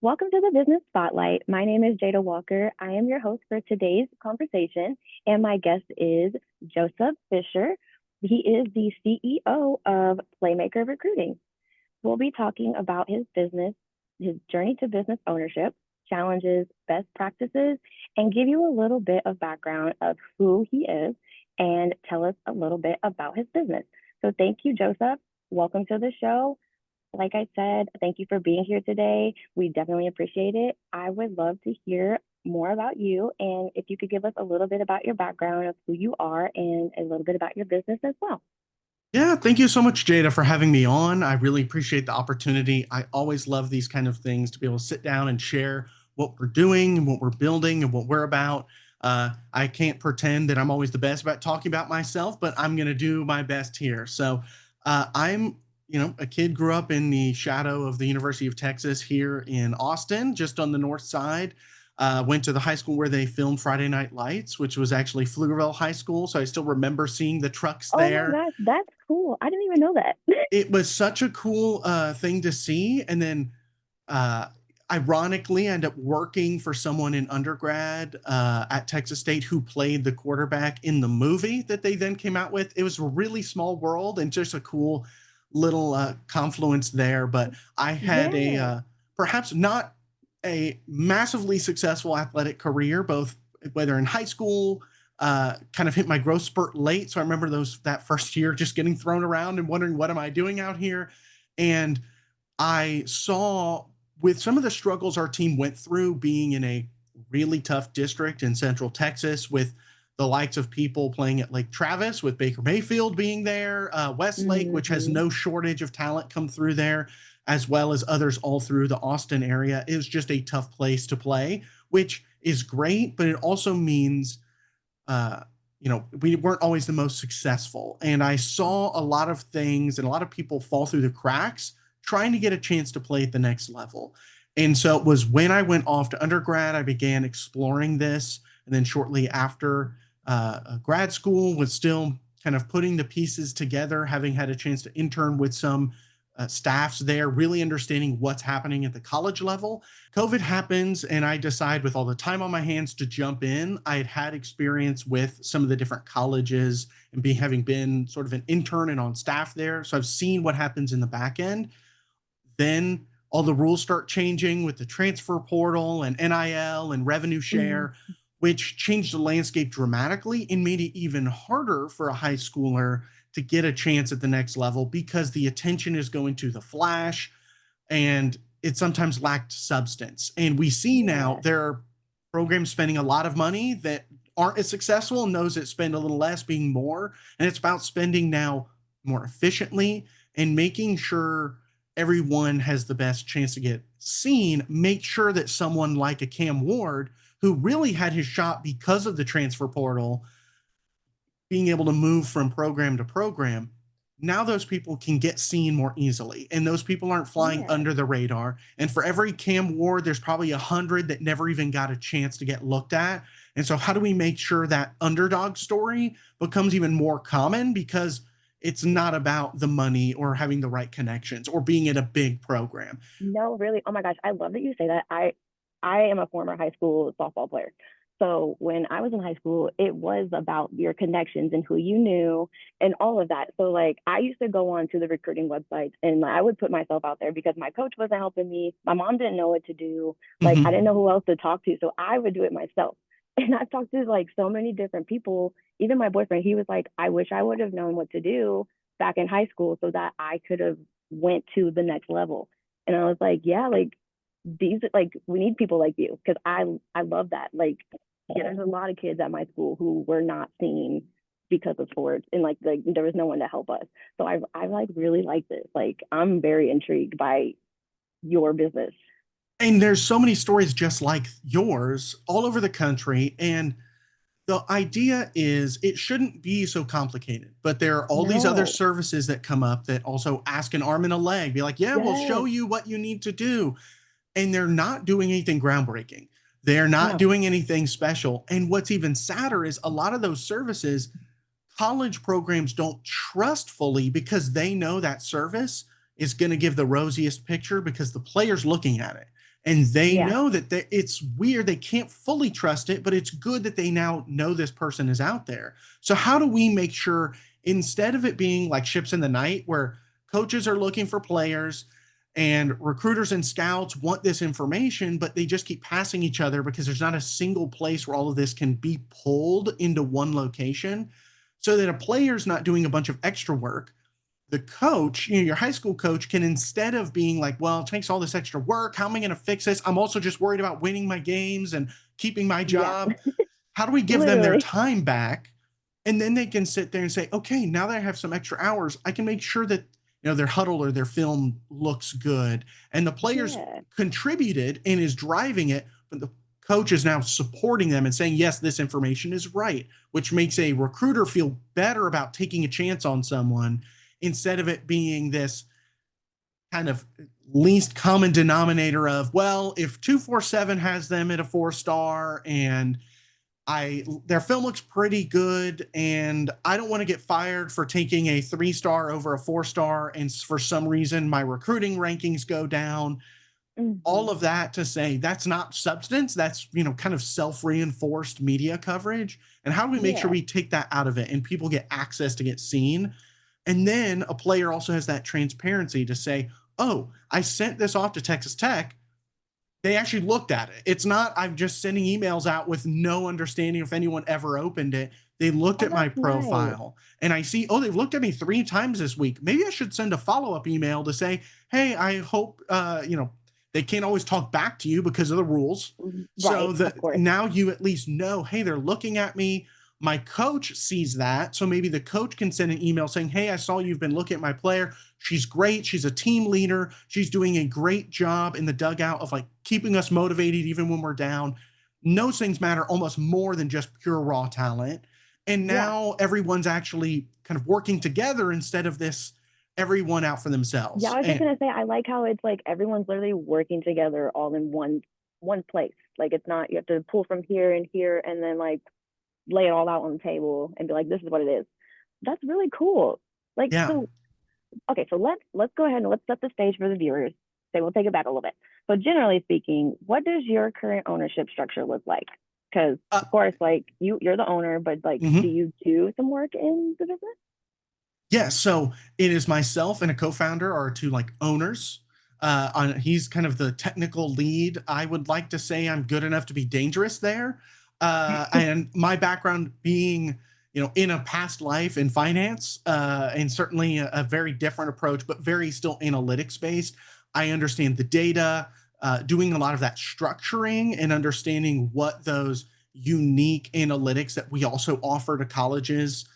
Welcome to the Business Spotlight. My name is Jada Walker. I am your host for today's conversation, and my guest is Joseph Fischer. He is the CEO of Playmaker Recruiting. We'll be talking about his business, his journey to business ownership, challenges, best practices, and give you a little bit of background of who he is and tell us a little bit about his business. So thank you, Joseph. Welcome to the show. Like I said, thank you for being here today. We definitely appreciate it. I would love to hear more about you. And if you could give us a little bit about your background of who you are and a little bit about your business as well. Yeah, thank you so much, Jada, for having me on. I really appreciate the opportunity. I always love these kind of things to be able to sit down and share what we're doing and what we're building and what we're about. I can't pretend that I'm always the best about talking about myself, but I'm going to do my best here. I'm a kid grew up in the shadow of the University of Texas here in Austin, just on the north side. Went to the high school where they filmed Friday Night Lights, which was actually Pflugerville High School. So I still remember seeing the trucks Oh my there. gosh, that's cool. I didn't even know that. It was such a cool thing to see. And then, uh, ironically, I ended up working for someone in undergrad at Texas State who played the quarterback in the movie that they then came out with. It was a really small world and just a cool little confluence there. But I had a Yeah. perhaps not a massively successful athletic career, both whether in high school, kind of hit my growth spurt late. So I remember that first year just getting thrown around and wondering, what am I doing out here? And I saw with some of the struggles our team went through being in a really tough district in Central Texas with the likes of people playing at Lake Travis, with Baker Mayfield being there, Westlake, which has Hmm. no shortage of talent come through there, as well as others all through the Austin area. It was just a tough place to play, which is great, but it also means uh, we weren't always the most successful. And I saw a lot of things and a lot of people fall through the cracks trying to get a chance to play at the next level. And so it was when I went off to undergrad, I began exploring this. And then shortly after grad school, was still kind of putting the pieces together, having had a chance to intern with some staffs there, really understanding what's happening at the college level. COVID happens, and I decide, with all the time on my hands, to jump in. I had had experience with some of the different colleges and having been sort of an intern and on staff there. So I've seen what happens in the back end. Then all the rules start changing with the transfer portal and NIL and revenue Hmm. share, which changed the landscape dramatically and made it even harder for a high schooler to get a chance at the next level because the attention is going to the flash and it sometimes lacked substance. And we see now Yeah. there are programs spending a lot of money that aren't as successful, and those that spend a little less being more. And it's about spending now more efficiently and making sure everyone has the best chance to get seen. Make sure that someone like a Cam Ward, who really had his shot because of the transfer portal, being able to move from program to program, now those people can get seen more easily, and those people aren't flying Yeah. under the radar. And for every Cam Ward, there's probably 100 that never even got a chance to get looked at. And so how do we make sure that underdog story becomes even more common, because it's not about the money or having the right connections or being at a big program. No, really. Oh my gosh, I love that you say that. I am a former high school softball player. So when I was in high school, it was about your connections and who you knew and all of that. So like I used to go on to the recruiting websites and I would put myself out there because my coach wasn't helping me. My mom didn't know what to do. Like I didn't Mhm. know who else to talk to. So I would do it myself. And I've talked to like so many different people. Even my boyfriend, he was like, I wish I would have known what to do back in high school so that I could have went to the next level. And I was like, yeah, like these like we need people like you because I love that. Like yeah, there's a lot of kids at my school who were not seen because of sports and like there was no one to help us. So I like really like this. Like I'm very intrigued by your business. And there's so many stories just like yours all over the country. And the idea is it shouldn't be so complicated, but there are all these other No. services that come up that also ask an arm and a leg, be like, yeah, we'll show Yes. you what you need to do. And they're not doing anything groundbreaking. They're not No. doing anything special. And what's even sadder is a lot of those services, college programs don't trust fully because they know that service is going to give the rosiest picture because the player's looking at it. And they Yeah. know that it's weird. They can't fully trust it, but it's good that they now know this person is out there. So, how do we make sure instead of it being like ships in the night where coaches are looking for players and recruiters and scouts want this information, but they just keep passing each other because there's not a single place where all of this can be pulled into one location so that a player's not doing a bunch of extra work. The coach, your high school coach can, instead of being like, well, it takes all this extra work, how am I going to fix this? I'm also just worried about winning my games and keeping my Yeah. job. How do we give them their Literally. time back? And then they can sit there and say, okay, now that I have some extra hours, I can make sure that their huddle or their film looks good. And the players Yeah. contributed and is driving it, but the coach is now supporting them and saying, yes, this information is right, which makes a recruiter feel better about taking a chance on someone instead of it being this kind of least common denominator of, well, if 247 has them at a 4-star and I their film looks pretty good and I don't want to get fired for taking a 3-star over a 4-star and for some reason my recruiting rankings go down. Hmm. All of that to say that's not substance, that's kind of self-reinforced media coverage. And how do we make sure Yeah. we take that out of it and people get access to get seen? And then a player also has that transparency to say, oh, I sent this off to Texas Tech. They actually looked at it. It's not I'm just sending emails out with no understanding if anyone ever opened it. They looked Oh, at my that's nice. profile and I see, oh, they've looked at me 3 times this week. Maybe I should send a follow-up email to say, hey, I hope they can't always talk back to you because of the rules. So Right. that Of course. now you at least know, hey, they're looking at me. My coach sees that. So maybe the coach can send an email saying, hey, I saw you've been looking at my player. She's great. She's a team leader. She's doing a great job in the dugout of like keeping us motivated even when we're down. Those things matter almost more than just pure raw talent. And Yeah. now everyone's actually kind of working together instead of this everyone out for Yeah, themselves. I was just And gonna say I like how it's like everyone's literally working together all in one place. Like it's not you have to pull from here and here and then like lay it all out on the table and be like, this is what it is. That's really cool. Like yeah, so okay, so let's go ahead and let's set the stage for the viewers. Say we'll take it back a little bit. So generally speaking, what does your current ownership structure look like? Because uh, of course, like you're the owner, but like, do mhm. you do some work in the business? Yeah, so it is myself and a co-founder are two like owners. He's kind of the technical lead. I would like to say I'm good enough to be dangerous there. And my background being, in a past life in finance, and certainly a very different approach, but very still analytics based. I understand the data, doing a lot of that structuring and understanding what those unique analytics that we also offer to colleges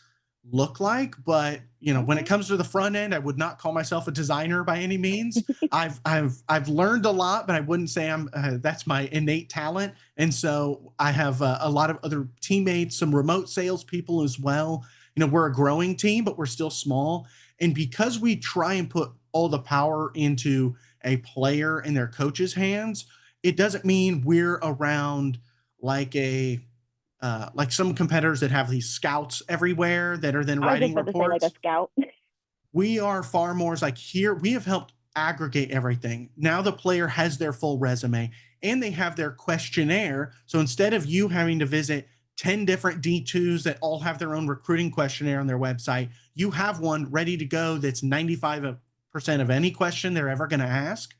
look like. But when it Okay. comes to the front end, I would not call myself a designer by any means. I've learned a lot, but I wouldn't say I'm that's my innate talent. And so I have a lot of other teammates, some remote salespeople as well. We're a growing team, but we're still small. And because we try and put all the power into a player and their coach's hands, it doesn't mean we're around like a like some competitors that have these scouts everywhere that are then I was just writing about to say like a reports. scout. We are far more like here, we have helped aggregate everything. Now the player has their full resume and they have their questionnaire. So instead of you having to visit 10 different D2s that all have their own recruiting questionnaire on their website, you have one ready to go that's 95% of any question they're ever going to ask.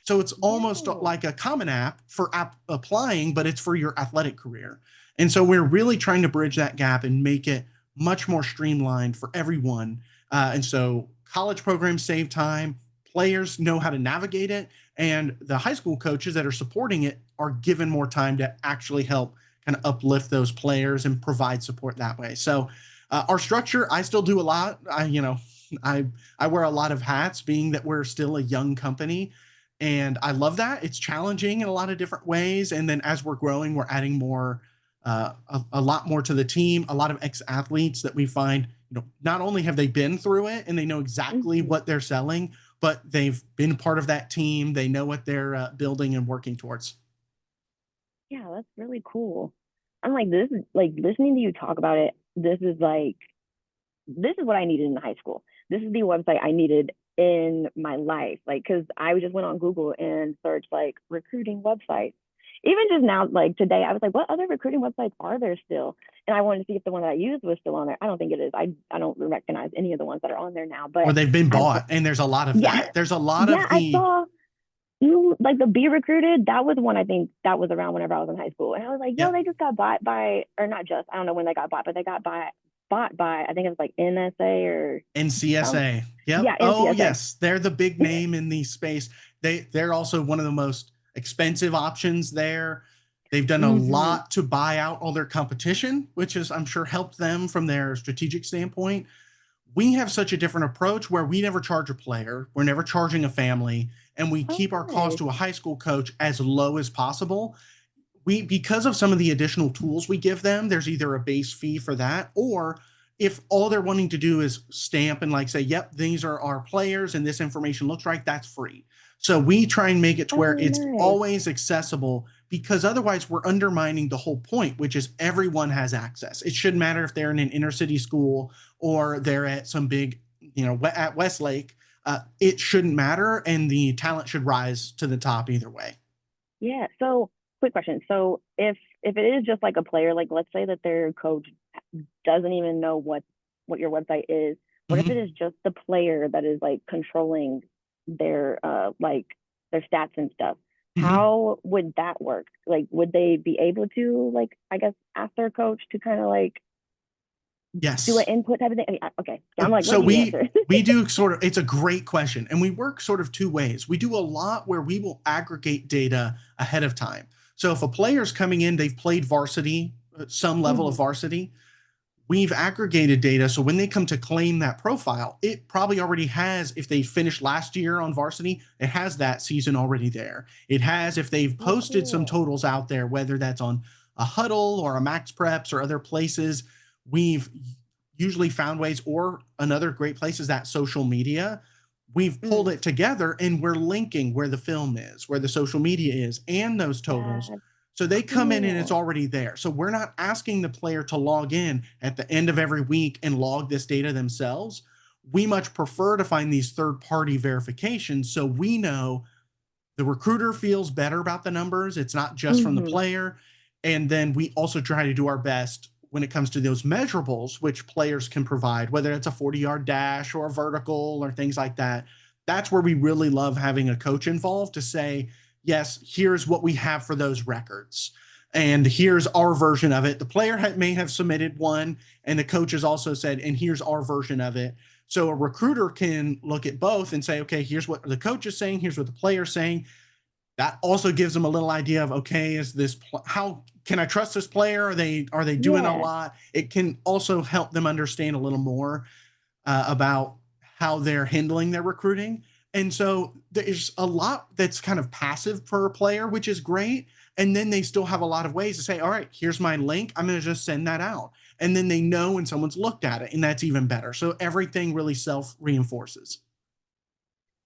So it's almost Yeah. like a common app for applying, but it's for your athletic career. And so we're really trying to bridge that gap and make it much more streamlined for everyone. And so college programs save time, players know how to navigate it, and the high school coaches that are supporting it are given more time to actually help kind of uplift those players and provide support that way. So our structure, I still do a lot. I I wear a lot of hats, being that we're still a young company, and I love that. It's challenging in a lot of different ways. And then as we're growing, we're adding more, a lot more to the team. A lot of ex athletes that we find, not only have they been through it and they know exactly Hmm. what they're selling, but they've been part of that team. They know what they're building and working towards. Yeah, that's really cool. I'm like, this is like listening to you talk about it. This is what I needed in high school. This is the website I needed in my life. Like, cause I just went on Google and searched like recruiting websites. Even just now, like today, I was like, what other recruiting websites are there still? And I wanted to see if the one that I used was still on there. I don't think it is. I don't recognize any of the ones that are on there now. Or But they've been I bought, and there's a lot of yeah, that. There's a lot yeah, of I the saw you like the Be Recruited. That was one I think that was around whenever I was in high school. And I was like, yo, yep, they just got bought by or not just, I don't know when they got bought, but they got bought by I think it was like NSA or um, NCSA. Yep. yeah, Oh NCSA. yes, they're the big name in the space. They're also one of the most expensive options there. They've done a Mm-hmm. lot to buy out all their competition, which is I'm sure helped them from their strategic standpoint. We have such a different approach where we never charge a player, we're never charging a family, and we Oh, keep our cost nice. to a high school coach as low as possible. We because of some of the additional tools we give them, there's either a base fee for that, or if all they're wanting to do is stamp and like say, yep, these are our players and this information looks right, that's free. So we try and make it to where Oh, it's nice. always accessible, because otherwise we're undermining the whole point, which is everyone has access. It shouldn't matter if they're in an inner city school or they're at some big, at Westlake. It shouldn't matter, and the talent should rise to the top either way. Yeah. So, quick question. So, if it is just like a player, like let's say that their coach doesn't even know what your website is. What if it Mhm. is just the player that is like controlling their their stats and stuff? Mhm. How would that work? Like, would they be able to like I guess ask their coach to kind of like do an Yes. input type of thing? I mean, okay, I'm like, So let you we answer. we do sort of, it's a great question, and we work sort of two ways. We do a lot where we will aggregate data ahead of time. So if a player's coming in, they've played varsity, some level of Mm-hmm. varsity, we've aggregated data. So when they come to claim that profile, it probably already has, if they finished last year on varsity, it has that season already there. It has, if they've Oh, posted some cool. totals out there, whether that's on a huddle or a max preps or other places, we've usually found ways, or another great place is that social media. We've pulled Mm, it together and we're linking where the film is, where the social media is, and those totals. that's So they come in and it's cool. already there. So we're not asking the player to log in at the end of every week and log this data themselves. We much prefer to find these third party verifications so we know the recruiter feels better about the numbers. It's not just from the Mm-hmm. player. And then we also try to do our best when it comes to those measurables, which players can provide, whether it's a 40-yard dash or a vertical or things like that. That's where we really love having a coach involved to say, yes, here's what we have for those records. And here's our version of it. The player may have submitted one, and the coach has also said, and here's our version of it. So a recruiter can look at both and say, okay, here's what the coach is saying, here's what the player is saying. That also gives them a little idea of, okay, is this how can I trust this player? Are they doing a Yeah. lot? It can also help them understand a little more about how they're handling their recruiting. And so there's a lot that's kind of passive for a player, which is great. And then they still have a lot of ways to say, all right, here's my link. I'm going to just send that out. And then they know when someone's looked at it, and that's even better. So everything really self reinforces.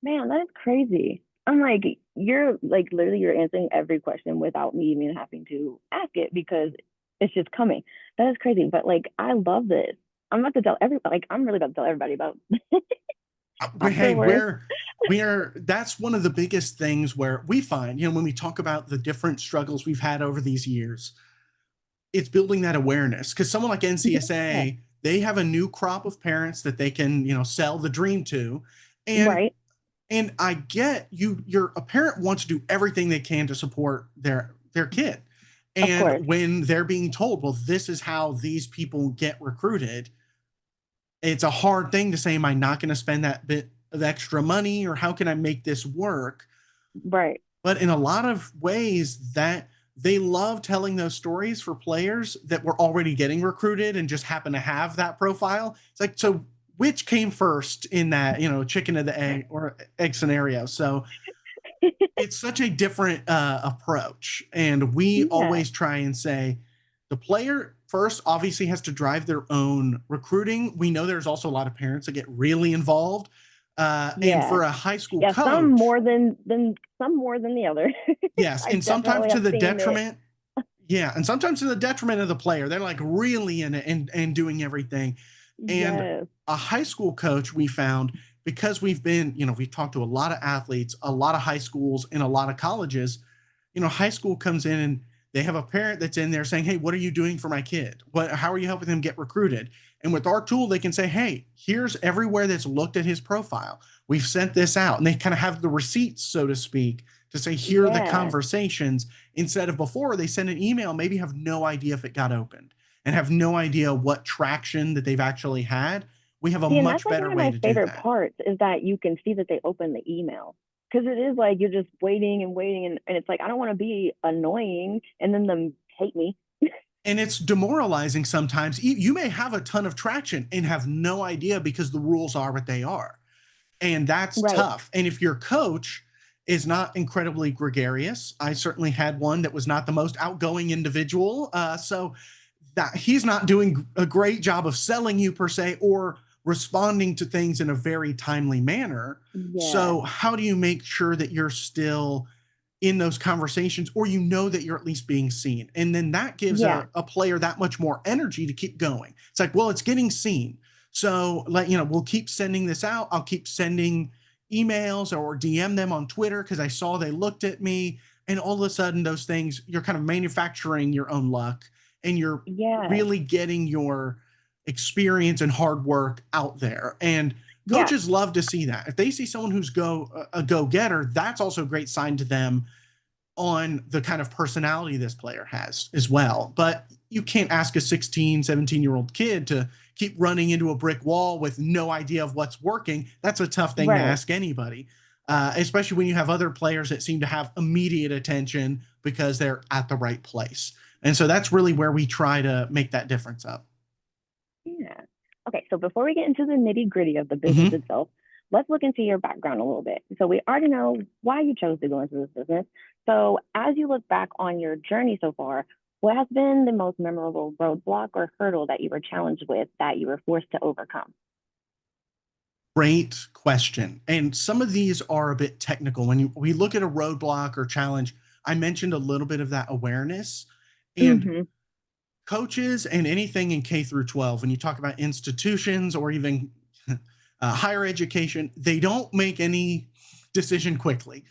Man, that is crazy. I'm like, you're like literally you're answering every question without me even having to ask it because it's just coming. That is crazy. But like I love this. I'm about to tell everybody like I'm really about to tell everybody about Hey, afterwards. we're that's one of the biggest things where we find, when we talk about the different struggles we've had over these years, it's building that awareness, because someone like Yeah. NCSA, they have a new crop of parents that they can, sell the dream to. And Right. I get you're a parent wants to do everything they can to support their kid. Of And course. when they're being told, well, this is how these people get recruited, it's a hard thing to say, am I not going to spend that bit of extra money, or how can I make this work? Right. But in a lot of ways, that they love telling those stories for players that were already getting recruited and just happen to have that profile. It's like, so which came first in that, chicken or the egg, or egg scenario? So it's such a different approach. And we Yeah. always try and say the player first obviously has to drive their own recruiting. We know there's also a lot of parents that get really involved. And Yeah. for a high school Yeah, some coach, more than some more than the other. yes. I And sometimes definitely to have the seen it. detriment, yeah. And sometimes to the detriment of the player, they're like really in it and doing everything. And Yes. a high school coach we found, because we've talked to a lot of athletes, a lot of high schools, and a lot of colleges. High school comes in and they have a parent that's in there saying, "Hey, what are you doing for my kid? How are you helping them get recruited?" And with our tool, they can say, "Hey, here's everywhere that's looked at his profile. We've sent this out." And they kind of have the receipts, so to speak, to say, "Here are the Yeah. conversations," instead of before they send an email, maybe have no idea if it got opened and have no idea what traction that they've actually had. We have a See, and that's much like better one of way my to do favorite that. parts is that you can see that they open the email. Because it is like you're just waiting and waiting, and it's like, I don't want to be annoying and then them hate me. And it's demoralizing sometimes. You may have a ton of traction and have no idea because the rules are what they are. And that's Right. tough. And if your coach is not incredibly gregarious, I certainly had one that was not the most outgoing individual. So that he's not doing a great job of selling you per se or responding to things in a very timely manner. Yeah. So how do you make sure that you're still in those conversations, or that you're at least being seen? And then that gives Yeah. a player that much more energy to keep going. It's like, well, it's getting seen. So we'll keep sending this out. I'll keep sending emails or DM them on Twitter because I saw they looked at me. And all of a sudden, those things, you're kind of manufacturing your own luck and you're Yeah. really getting your experience and hard work out there. And Yeah. coaches love to see that. If they see someone who's a go getter, that's also a great sign to them on the kind of personality this player has as well. But you can't ask a 16, 17-year-old kid to keep running into a brick wall with no idea of what's working. That's a tough thing to Right. ask anybody, especially when you have other players that seem to have immediate attention because they're at the right place. And so that's really where we try to make that difference up. Yeah. Okay, so before we get into the nitty-gritty of the business Mm-hmm. itself, let's look into your background a little bit. So we already know why you chose to go into this business. So as you look back on your journey so far, what has been the most memorable roadblock or hurdle that you were challenged with that you were forced to overcome? Great question. And some of these are a bit technical. We look at a roadblock or challenge, I mentioned a little bit of that awareness. And Mm-hmm. coaches and anything in K through 12, when you talk about institutions or even higher education, they don't make any decision quickly.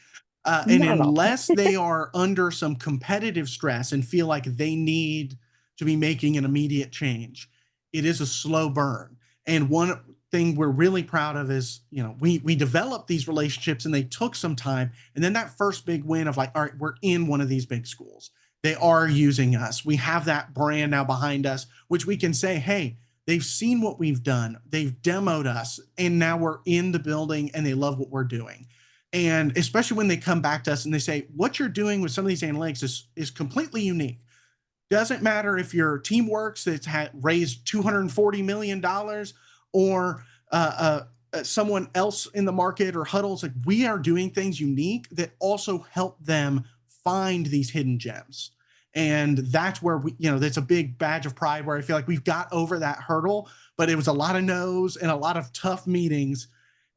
And Not at all. unless they are under some competitive stress and feel like they need to be making an immediate change, it is a slow burn. And one thing we're really proud of is, we developed these relationships and they took some time. And then that first big win of like, all right, we're in one of these big schools. They are using us. We have that brand now behind us, which we can say, hey, they've seen what we've done. They've demoed us, and now we're in the building and they love what we're doing. And especially when they come back to us and they say, what you're doing with some of these analytics is completely unique. Doesn't matter if your team works that's raised $240 million or someone else in the market or huddles. Like, we are doing things unique that also help them find these hidden gems. And that's where that's a big badge of pride where I feel like we've got over that hurdle, but it was a lot of no's and a lot of tough meetings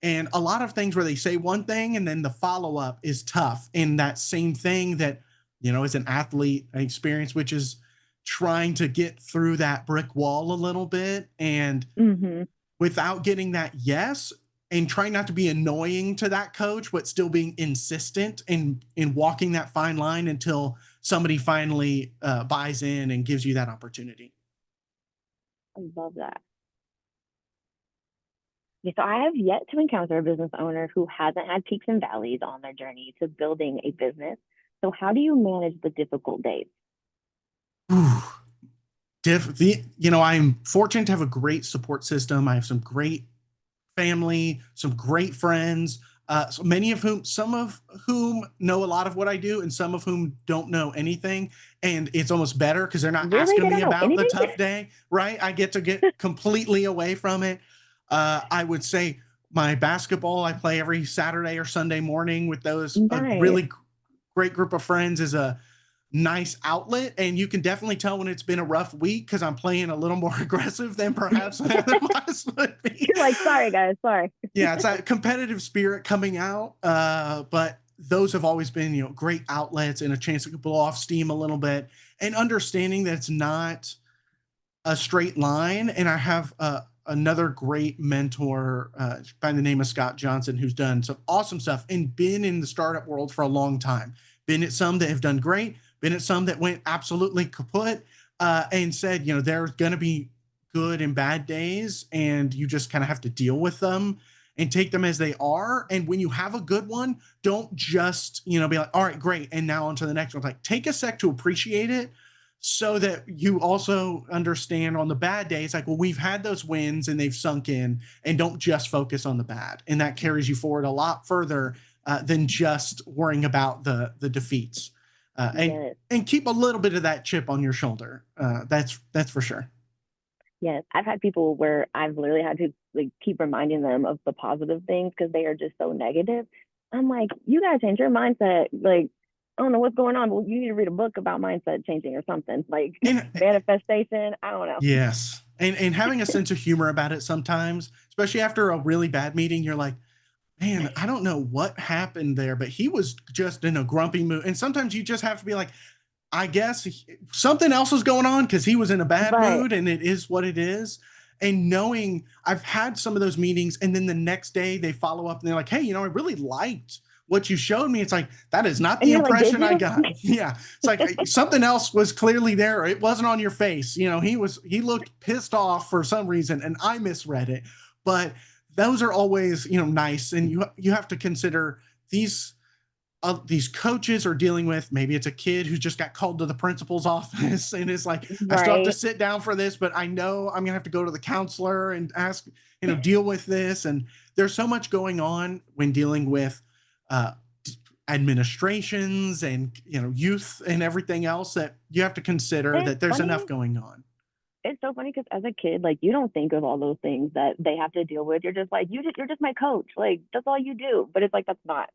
and a lot of things where they say one thing and then the follow up is tough. And that same thing that, as an athlete experience, which is trying to get through that brick wall a little bit and Mm-hmm. without getting that yes and trying not to be annoying to that coach, but still being insistent in walking that fine line until somebody finally buys in and gives you that opportunity. I love that. Yeah, so I have yet to encounter a business owner who hasn't had peaks and valleys on their journey to building a business. So how do you manage the difficult days? Whew. I'm fortunate to have a great support system. I have some great family, some great friends, so many of whom, some of whom know a lot of what I do, and some of whom don't know anything. And it's almost better because they're not Really? asking They me don't know about the anything? tough day, right? I get to get completely away from it. I would say my basketball, I play every Saturday or Sunday morning with those a Nice. really great group of friends is a nice outlet, and you can definitely tell when it's been a rough week because I'm playing a little more aggressive than perhaps I otherwise would be. You're like, sorry, guys, sorry. Yeah, it's that competitive spirit coming out. But those have always been, great outlets and a chance to blow off steam a little bit and understanding that it's not a straight line. And I have another great mentor by the name of Scott Johnson, who's done some awesome stuff and been in the startup world for a long time. Been at some that have done great, been at some that went absolutely kaput, and said, there's going to be good and bad days, and you just kind of have to deal with them and take them as they are. And when you have a good one, don't just, be like, all right, great. And now on to the next one. Like, take a sec to appreciate it so that you also understand on the bad days, like, well, we've had those wins and they've sunk in, and don't just focus on the bad. And that carries you forward a lot further than just worrying about the defeats. And Yes. and keep a little bit of that chip on your shoulder. That's for sure. Yes, I've had people where I've literally had to like keep reminding them of the positive things because they are just so negative. I'm like, you gotta change your mindset. Like, I don't know what's going on, but you need to read a book about mindset changing or something. Like And manifestation. I don't know. yes, and having a sense of humor about it sometimes, especially after a really bad meeting, you're like, man, I don't know what happened there, but he was just in a grumpy mood. And sometimes you just have to be like, I guess something else was going on because he was in a bad Right. mood, and it is what it is. And knowing I've had some of those meetings, and then the next day they follow up and they're like, hey, I really liked what you showed me. It's like, that is not And the you're like, did impression I you? got. Yeah. It's like something else was clearly there. It wasn't on your face. He looked pissed off for some reason, and I misread it. But those are always, nice. And you have to consider these coaches are dealing with, maybe it's a kid who just got called to the principal's office and is like, I still have to Right. sit down for this, but I know I'm gonna have to go to the counselor and ask, deal with this. And there's so much going on when dealing with uh, administrations and youth and everything else, that you have to consider And that it's there's enough funny. going on. It's so funny because as a kid, like you don't think of all those things that they have to deal with. You're just like, you're just my coach. Like that's all you do. But it's like that's not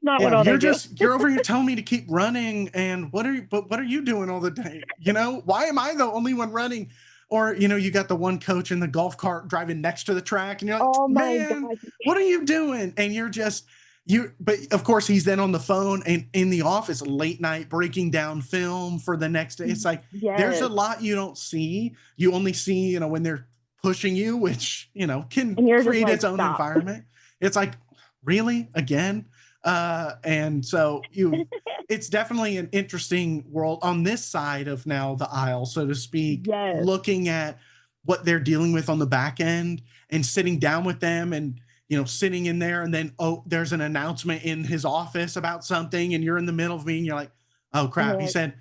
not what Yeah, all they do. you're over here telling me to keep running, and what are you doing all the day? Why am I the only one running? Or, you got the one coach in the golf cart driving next to the track, and you're like, Oh my man, gosh. what are you doing? And but of course he's then on the phone and in the office late night breaking down film for the next day. It's like, there's a Yes. lot you don't see. You only see, when they're pushing you, which, can And you're just create like, its own stop. environment. It's like, really? Again? And so it's definitely an interesting world on this side of now the aisle, so to speak, Yes. looking at what they're dealing with on the back end and sitting down with them and, sitting in there, and then, oh, there's an announcement in his office about something, and you're in the middle of me and you're like, oh And you're crap. like,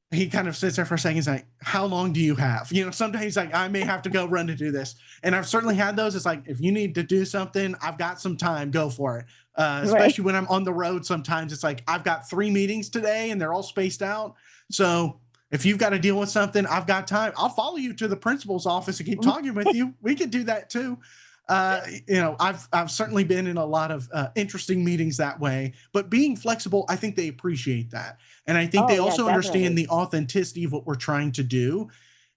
He kind of sits there for a second. He's like, how long do you have? Sometimes he's like, I may have to go run to do this. And I've certainly had those. It's like, if you need to do something, I've got some time, go for it. right. Especially when I'm on the road, sometimes it's like, I've got 3 meetings today and they're all spaced out. So if you've got to deal with something, I've got time. I'll follow you to the principal's office and keep talking with you. We could do that too. I've certainly been in a lot of interesting meetings that way, but being flexible, I think they appreciate that. And I think they Oh yeah, also understand definitely. the authenticity of what we're trying to do.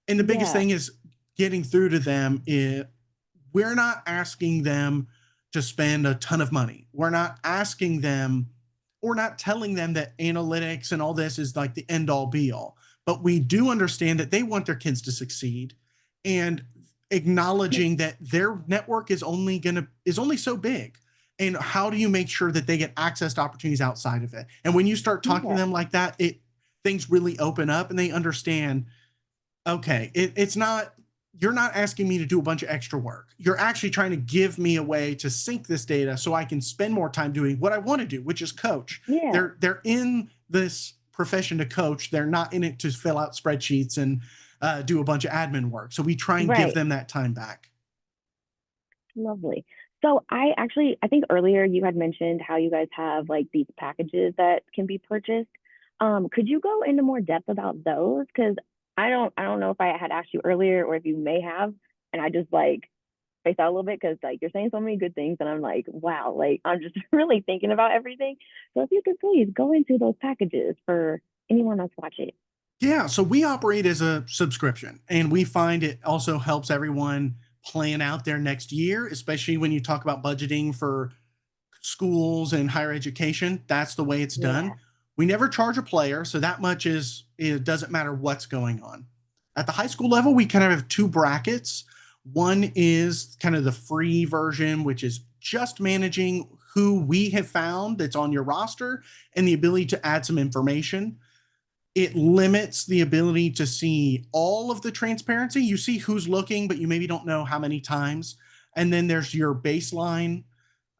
And the biggest Yeah. thing is getting through to them. We're not asking them to spend a ton of money. We're not asking them, or not telling them that analytics and all this is like the end all be all. But we do understand that they want their kids to succeed, and acknowledging that their network is only so big. And how do you make sure that they get access to opportunities outside of it? And when you start talking to Yeah. them like that, things really open up and they understand, okay, it's not, you're not asking me to do a bunch of extra work. You're actually trying to give me a way to sync this data so I can spend more time doing what I want to do, which is coach. Yeah. They're in this profession to coach. They're not in it to fill out spreadsheets and do a bunch of admin work. So we try and give Right. them that time back. Lovely. So I think earlier you had mentioned how you guys have like these packages that can be purchased. Could you go into more depth about those? Because I don't know if I had asked you earlier or if you may have, and I just like spaced out a little bit because like you're saying so many good things, and I'm like, wow, like I'm just really thinking about everything. So if you could please go into those packages for anyone that's watching. Yeah, so we operate as a subscription, and we find it also helps everyone plan out their next year, especially when you talk about budgeting for schools and higher education. That's the way it's done. Yeah. We never charge a player, so that much it doesn't matter what's going on. At the high school level, we kind of have 2 brackets. One is kind of the free version, which is just managing who we have found that's on your roster and the ability to add some information. It limits the ability to see all of the transparency. You see who's looking, but you maybe don't know how many times. And then there's your baseline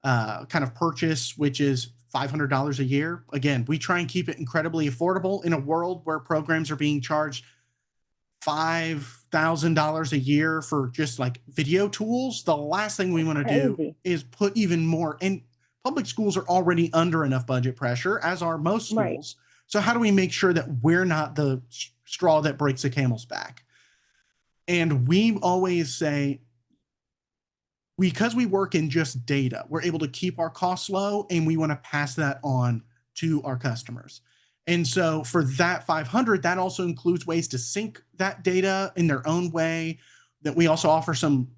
kind of purchase, which is $500 a year. Again, we try and keep it incredibly affordable in a world where programs are being charged $5,000 a year for just like video tools. The last thing we want to do Crazy. is put even more. And public schools are already under enough budget pressure, as are most Right. schools. So, how do we make sure that we're not the straw that breaks the camel's back? And we always say, because we work in just data, we're able to keep our costs low and we want to pass that on to our customers. And so for that 500, that also includes ways to sync that data in their own way. That we also offer some,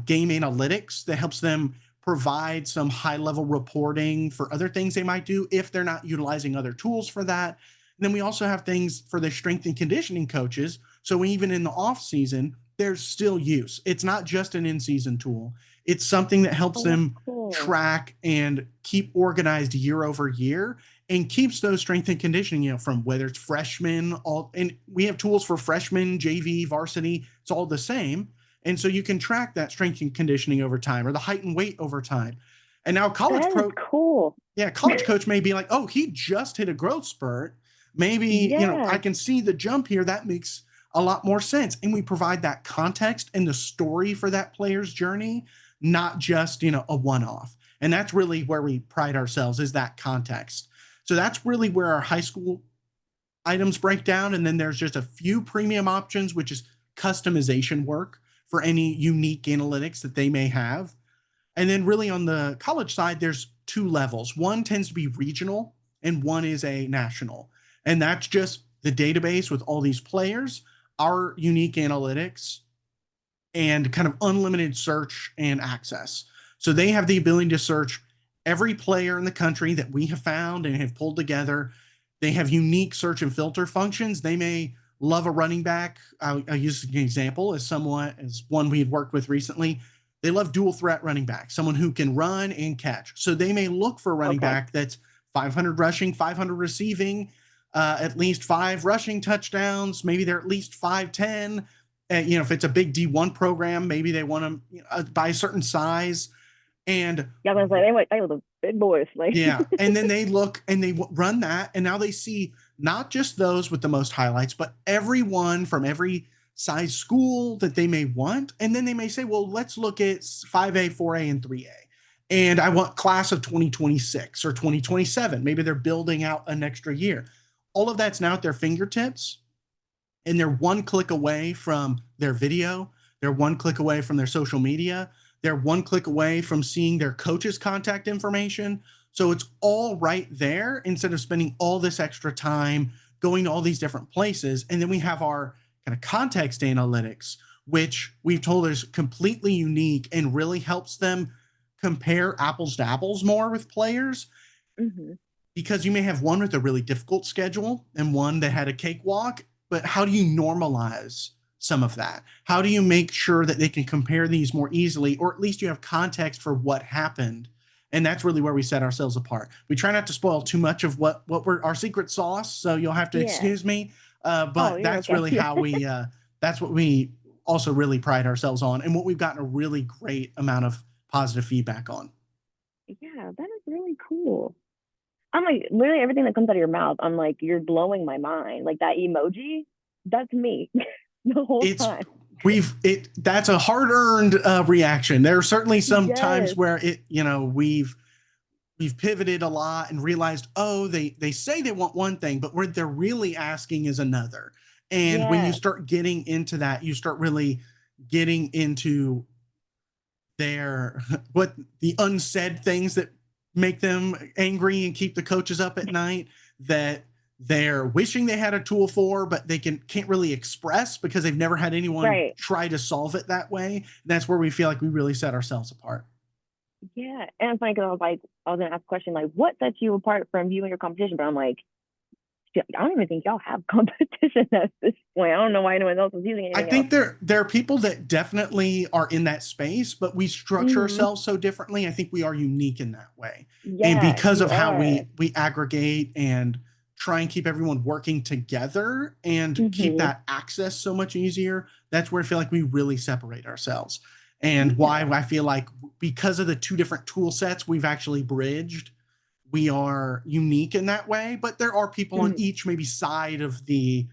game analytics that helps them provide some high level reporting for other things they might do if they're not utilizing other tools for that. And then we also have things for the strength and conditioning coaches. So even in the off season, there's still use. It's not just an in season tool. It's something that helps Oh, that's them cool. track and keep organized year over year and keeps those strength and conditioning, from whether it's freshmen, and we have tools for freshmen, JV, varsity, it's all the same. And so you can track that strength and conditioning over time or the height and weight over time. And now That is cool. college coach may be like, oh, he just hit a growth spurt. Maybe, I Yeah, can see the jump here. That makes a lot more sense. And we provide that context and the story for that player's journey, not just, a one off. And that's really where we pride ourselves, is that context. So that's really where our high school items break down. And then there's just a few premium options, which is customization work for any unique analytics that they may have. And then really on the college side, there's two levels. One tends to be regional and one is a national. And that's just the database with all these players, our unique analytics, and kind of unlimited search and access. So they have the ability to search every player in the country that we have found and have pulled together. They have unique search and filter functions. They may love a running back. I'll use an example as one we had worked with recently. They love dual threat running back, someone who can run and catch. So they may look for a running okay. back that's 500 rushing, 500 receiving, at least 5 rushing touchdowns. Maybe they're at least 5'10". If it's a big D1 program, maybe they want to by a certain size. And Yeah, I was like, they were the big boys. Like, yeah, and then they look and they run that, and now they see not just those with the most highlights, but everyone from every size school that they may want. And then they may say, well, let's look at 5A, 4A, and 3A. And I want class of 2026 or 2027. Maybe they're building out an extra year. All of that's now at their fingertips, and they're one click away from their video. They're one click away from their social media. They're one click away from seeing their coach's contact information. So it's all right there instead of spending all this extra time going to all these different places. And then we have our kind of context analytics, which we've told is completely unique and really helps them compare apples to apples more with players, hmm because you may have one with a really difficult schedule and one that had a cakewalk, but how do you normalize some of that? How do you make sure that they can compare these more easily, or at least you have context for what happened? And that's really where we set ourselves apart. We try not to spoil too much of what we're our secret sauce, so you'll have to yeah. excuse me. Oh, But you're that's okay. really Yeah. how we. That's what we also really pride ourselves on, and what we've gotten a really great amount of positive feedback on. Yeah, that is really cool. I'm like, literally everything that comes out of your mouth, I'm like, you're blowing my mind. Like that emoji, that's me the whole It's time. we've it That's a hard earned reaction. There are certainly some times Yes. where we've pivoted a lot and realized, oh, they say they want one thing, but what they're really asking is another. And when you Yeah. start getting into that, you start really getting into their what the unsaid things that make them angry and keep the coaches up at night, that they're wishing they had a tool for, but they can't really express because they've never had anyone Right. try to solve it that way. And that's where we feel like we really set ourselves apart. Yeah. And it's funny because I was like, I was gonna ask a question like, what sets you apart from you and your competition? But I'm like, I don't even think y'all have competition at this point. I don't know why anyone else is using I anything else. think there are people that definitely are in that space, but we structure Hmm. ourselves so differently. I think we are unique in that way. And Yeah, because you of how are. we aggregate and try and keep everyone working together and keep Hmm. that access so much easier, that's where I feel like we really separate ourselves. And why Yeah. I feel like because of the two different tool sets we've actually bridged, we are unique in that way. But there are people on Mhm. each maybe side of the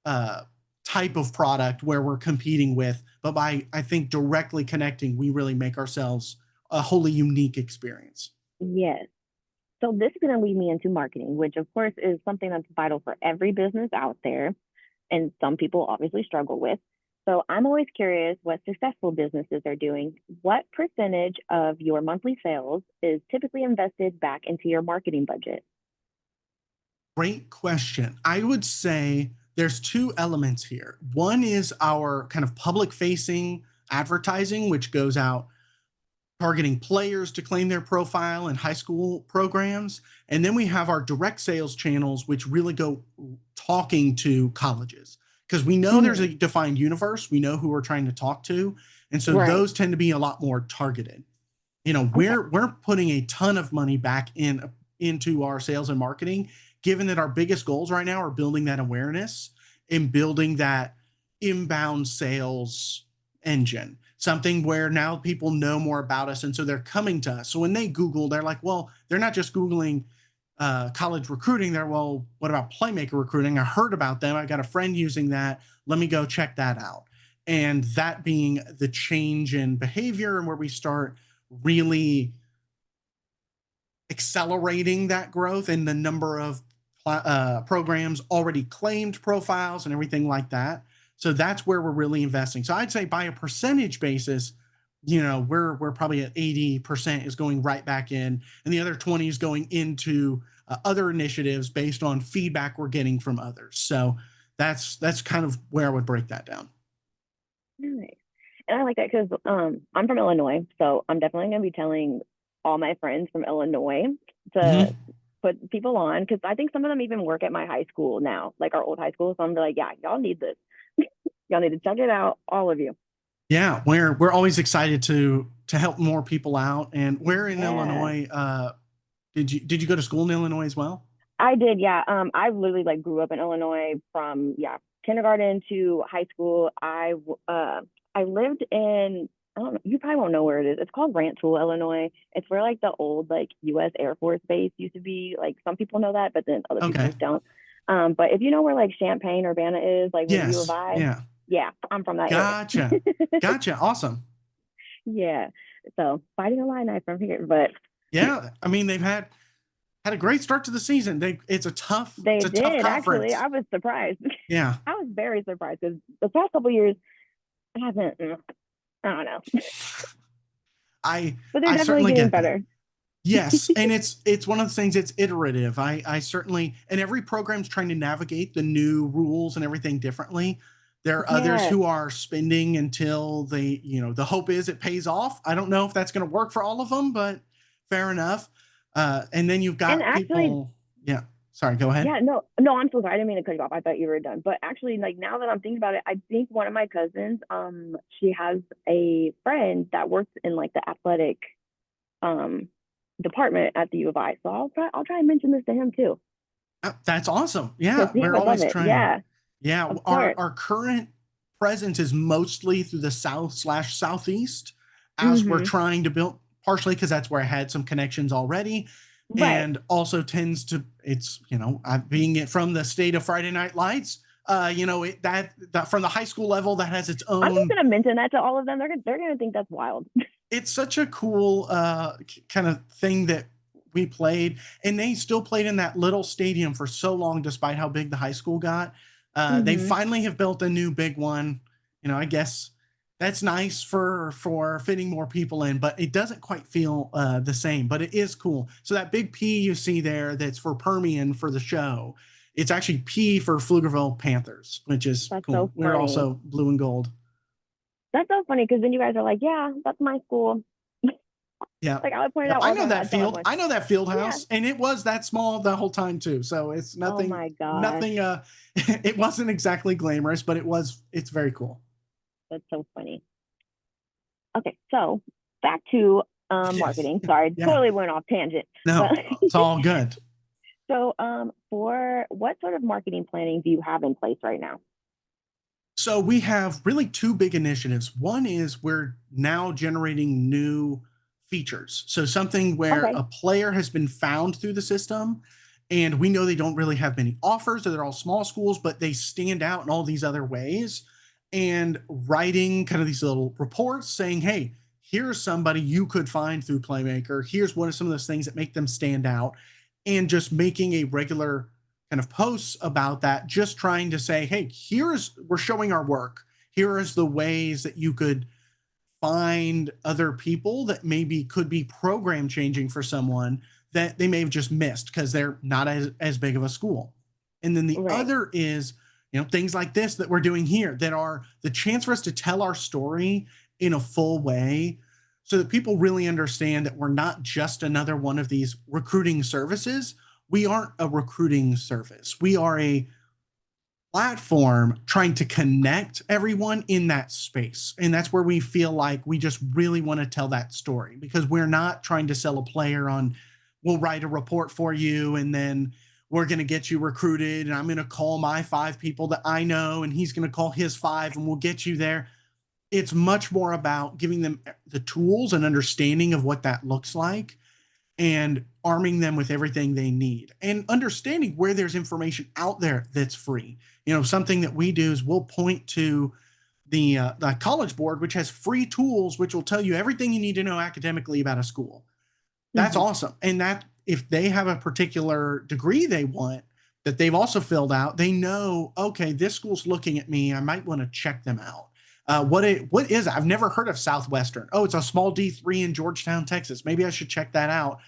uh, type of product where we're competing with, but by I think directly connecting, we really make ourselves a wholly unique experience. Yes. So this is going to lead me into marketing, which of course is something that's vital for every business out there, and some people obviously struggle with. So I'm always curious what successful businesses are doing. What percentage of your monthly sales is typically invested back into your marketing budget? Great question. I would say there's two elements here. One is our kind of public facing advertising, which goes out targeting players to claim their profile in high school programs. And then we have our direct sales channels, which really go talking to colleges because we know there's a Mhm. defined universe. We know who we're trying to talk to. And so Right. those tend to be a lot more targeted. Okay. We're putting a ton of money back into our sales and marketing, given that our biggest goals right now are building that awareness and building that inbound sales engine, something where now people know more about us and so they're coming to us. So when they Google, they're like, well, they're not just Googling college recruiting. They're, well, what about Playmaker Recruiting? I heard about them. I got a friend using that. Let me go check that out. And that being the change in behavior and where we start really accelerating that growth and the number of programs already claimed profiles and everything like that. So that's where we're really investing. So I'd say by a percentage basis, we're probably at 80% is going right back in, and the other 20 is going into other initiatives based on feedback we're getting from others. So that's kind of where I would break that down. Nice. And I like that because I'm from Illinois, so I'm definitely going to be telling all my friends from Illinois to Mm-hmm. put people on because I think some of them even work at my high school now, like our old high school. So I'm like, yeah, y'all need this. Y'all need to check it out, all of you. Yeah, we're always excited to help more people out. And where in Yeah. Illinois did you go to school in Illinois as well? I did, yeah. I literally like grew up in Illinois from kindergarten to high school. I lived in, I don't know, you probably won't know where it is. It's called Rantoul, Illinois. It's where like the old like U.S. Air Force Base used to be. Like some people know that, but then other people Okay. just don't. But if you know where like Champaign, Urbana is, like with U of Yes. I, Yeah. yeah, I'm from that area. Gotcha. Gotcha. Awesome. Yeah. So fighting Illini from here, but Yeah. I mean, they've had a great start to the season. It's they a tough did actually. conference. I was surprised. Yeah. I was very surprised because the past couple years I haven't. I don't know, I but they're I definitely certainly getting get that. better. Yes, and it's one of the things. It's iterative. I certainly, and every program's trying to navigate the new rules and everything differently. There are others Yeah, who are spending until the hope is it pays off. I don't know if that's going to work for all of them, but fair enough. And then you've and got actually, people. Yeah, sorry. Go ahead. yeah, no, no, I'm so sorry. I didn't mean to cut you off. I thought you were done. But actually, like now that I'm thinking about it, I think one of my cousins, she has a friend that works in like the athletic um department at the U of I. So I'll try and mention this to him too, That's awesome. because Yeah, he we're would love always it. trying. Yeah, Yeah, of our course. our current presence is mostly through the south/southeast as we're Mm-hmm. trying to build, partially because that's where I had some connections already, Right. and also tends to it's being it from the state of Friday Night Lights. That from the high school level that has its I'm just own. gonna mention that to all of them. They're gonna think that's wild. It's such a cool kind of thing that we played, and they still played in that little stadium for so long, despite how big the high school got. They Mm-hmm. finally have built a new big one. I guess that's nice for fitting more people in, but it doesn't quite feel the same. But it is cool. So that big P you see there, that's for Permian for the show. It's actually P for Pflugerville Panthers, which is That's cool. so We're funny. also blue and gold. That's so funny because then you guys are like, yeah, that's my school. Yeah. Like I would point it Yeah. out I all the know time. that I'd tell field. everyone, I know that field yeah. house, and it was that small the whole time too. So it's Oh nothing, my gosh, nothing, it wasn't exactly glamorous, but it's very cool. that's so funny. Okay, so back to Yes. marketing. Sorry, Yeah. totally went off tangent. But No, it's all good. so for what sort of marketing planning do you have in place right now? So we have really two big initiatives. One is we're now generating new features. So something where Okay, a player has been found through the system and we know they don't really have many offers or they're all small schools, but they stand out in all these other ways. And writing kind of these little reports saying, hey, here's somebody you could find through Playmaker. Here's what are some of those things that make them stand out. And just making a regular kind of posts about that, just trying to say, hey, we're showing our work. Here is the ways that you could find other people that maybe could be program changing for someone that they may have just missed because they're not as big of a school. And then the right. other is, things like this that we're doing here that are the chance for us to tell our story in a full way so that people really understand that we're not just another one of these recruiting services. We aren't a recruiting service. We are a platform trying to connect everyone in that space. And that's where we feel like we just really want to tell that story because we're not trying to sell a player on, we'll write a report for you and then we're going to get you recruited. And I'm going to call my 5 people that I know and he's going to call his 5 and we'll get you there. It's much more about giving them the tools and understanding of what that looks like and arming them with everything they need and understanding where there's information out there that's free. Something that we do is we'll point to the College Board, which has free tools, which will tell you everything you need to know academically about a school. That's Hmm. awesome. And that if they have a particular degree they want that they've also filled out, they know, okay, this school's looking at me. I might want to check them out. What is it? I've never heard of Southwestern. Oh, it's a small D3 in Georgetown, Texas. Maybe I should check that out.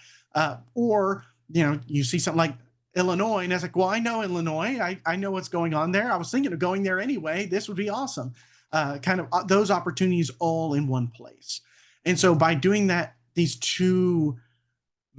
Or you see something like Illinois, and I was like, well, I know Illinois. I know what's going on there. I was thinking of going there anyway. This would be awesome. Kind of those opportunities all in one place. And so by doing that, these two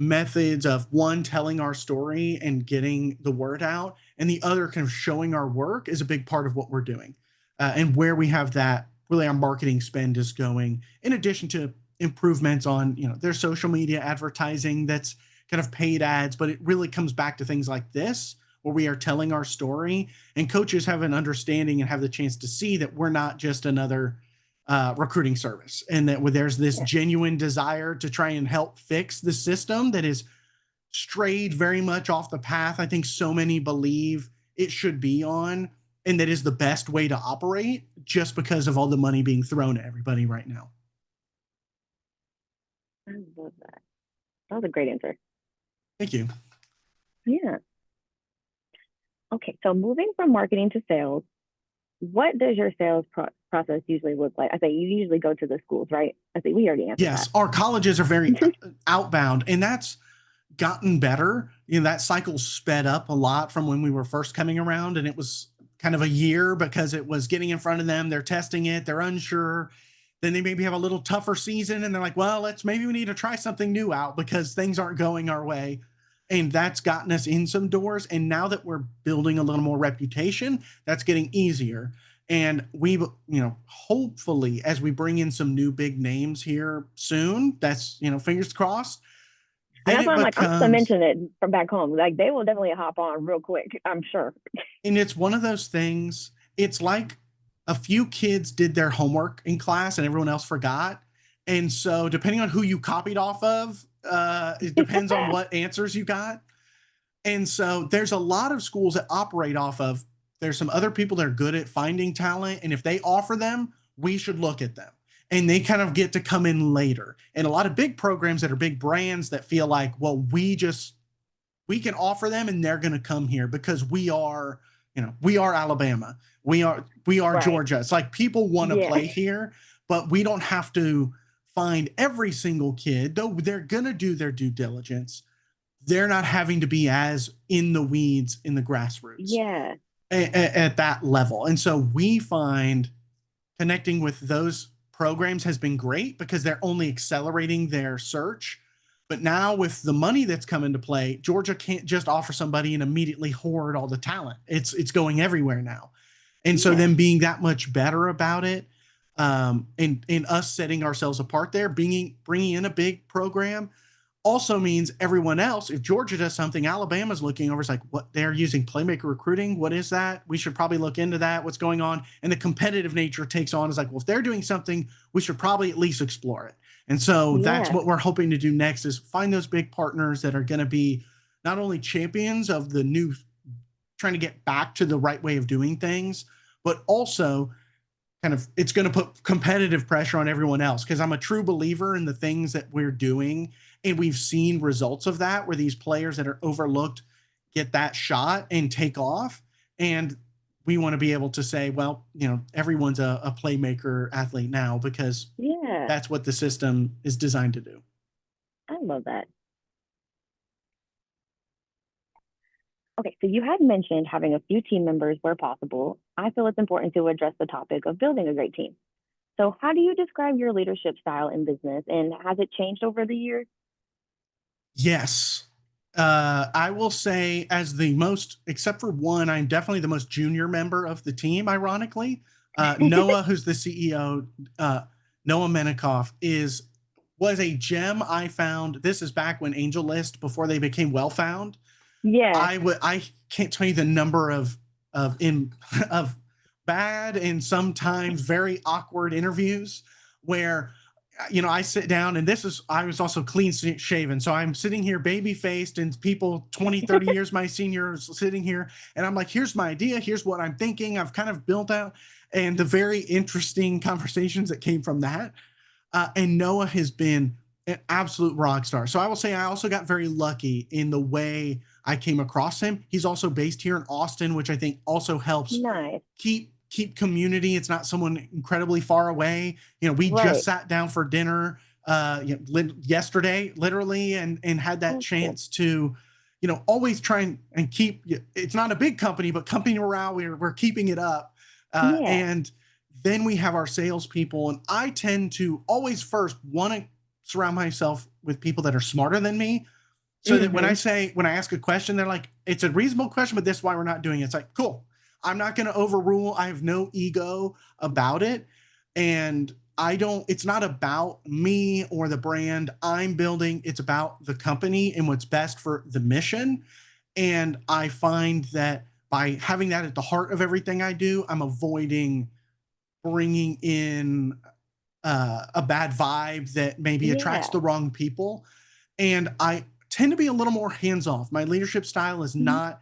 methods of one telling our story and getting the word out and the other kind of showing our work is a big part of what we're doing and where we have that really our marketing spend is going in addition to improvements on their social media advertising that's kind of paid ads, but it really comes back to things like this where we are telling our story and coaches have an understanding and have the chance to see that we're not just another recruiting service, and that there's this Yeah. genuine desire to try and help fix the system that is strayed very much off the path I think so many believe it should be on, and that is the best way to operate just because of all the money being thrown at everybody right now. I love that. That was a great answer. Thank you. Yeah. Okay, so moving from marketing to sales, what does your sales process usually look like? I say you usually go to the schools, right? I think we already answered Yes, that. our colleges are very outbound, and that's gotten better. That cycle sped up a lot from when we were first coming around, and it was kind of a year because it was getting in front of them. They're testing it, they're unsure. Then they maybe have a little tougher season, and they're like, well, maybe we need to try something new out because things aren't going our way. And that's gotten us in some doors. And now that we're building a little more reputation, that's getting easier. And hopefully, as we bring in some new big names here soon, that's, fingers crossed, And then that's it why I'm like, I'm gonna becomes, mention it from back home. Like they will definitely hop on real quick, I'm sure. and it's one of those things, it's like a few kids did their homework in class and everyone else forgot. And so, depending on who you copied off of, it depends on what answers you got. And so there's a lot of schools that operate off of there's some other people that are good at finding talent. And if they offer them, we should look at them. And they kind of get to come in later. And a lot of big programs that are big brands that feel like, well, we can offer them and they're going to come here because we are Alabama. We are Right. Georgia. It's like people want to Yeah. play here, but we don't have to find every single kid, though they're going to do their due diligence. They're not having to be as in the weeds in the grassroots Yeah. at that level. And so we find connecting with those programs has been great because they're only accelerating their search. But now with the money that's come into play, Georgia can't just offer somebody and immediately hoard all the talent. It's going everywhere now. And so Yeah. them being that much better about it, and us setting ourselves apart there, bringing in a big program also means everyone else, if Georgia does something, Alabama's looking over, it's like, what, they're using Playmaker Recruiting? What is that? We should probably look into that. What's going on? And the competitive nature takes on, is like, well, if they're doing something, we should probably at least explore it. And so that's Yeah. what we're hoping to do next, is find those big partners that are going to be not only champions of the new, trying to get back to the right way of doing things, but also kind of, it's going to put competitive pressure on everyone else, because I'm a true believer in the things that we're doing, and we've seen results of that, where these players that are overlooked get that shot and take off. And we want to be able to say, well, everyone's a playmaker athlete now, because Yeah. that's what the system is designed to do. I love that. Okay, so you had mentioned having a few team members where possible. I feel it's important to address the topic of building a great team. So, how do you describe your leadership style in business, and has it changed over the years? Yes. I will say, as the most, except for one, I'm definitely the most junior member of the team, ironically. Noah, who's the CEO, Noah Menikoff, was a gem I found. This is back when Angel List, before they became Well Found. Yeah. I can't tell you the number of in of bad and sometimes very awkward interviews where, I sit down, and I was also clean shaven. So I'm sitting here baby faced, and people 20, 30 years my seniors sitting here. And I'm like, here's my idea. Here's what I'm thinking. I've kind of built out, and the very interesting conversations that came from that. And Noah has been an absolute rock star. So I will say I also got very lucky in the way I came across him. He's also based here in Austin, which I think also helps Nice. keep community. It's not someone incredibly far away. We just Right. sat down for dinner yesterday, literally, and had that That's cool. chance to, always try and keep. It's not a big company, but company morale, we're keeping it up, Yeah. and then we have our salespeople, and I tend to always first want to surround myself with people that are smarter than me, so that when Mm-hmm. I ask a question, they're like, it's a reasonable question, but this is why we're not doing it. It's like, cool. I'm not going to overrule. I have no ego about it. And it's not about me or the brand I'm building. It's about the company and what's best for the mission. And I find that by having that at the heart of everything I do, I'm avoiding bringing in a bad vibe that maybe attracts Yeah. the wrong people. And I tend to be a little more hands off. My leadership style is Mhm. not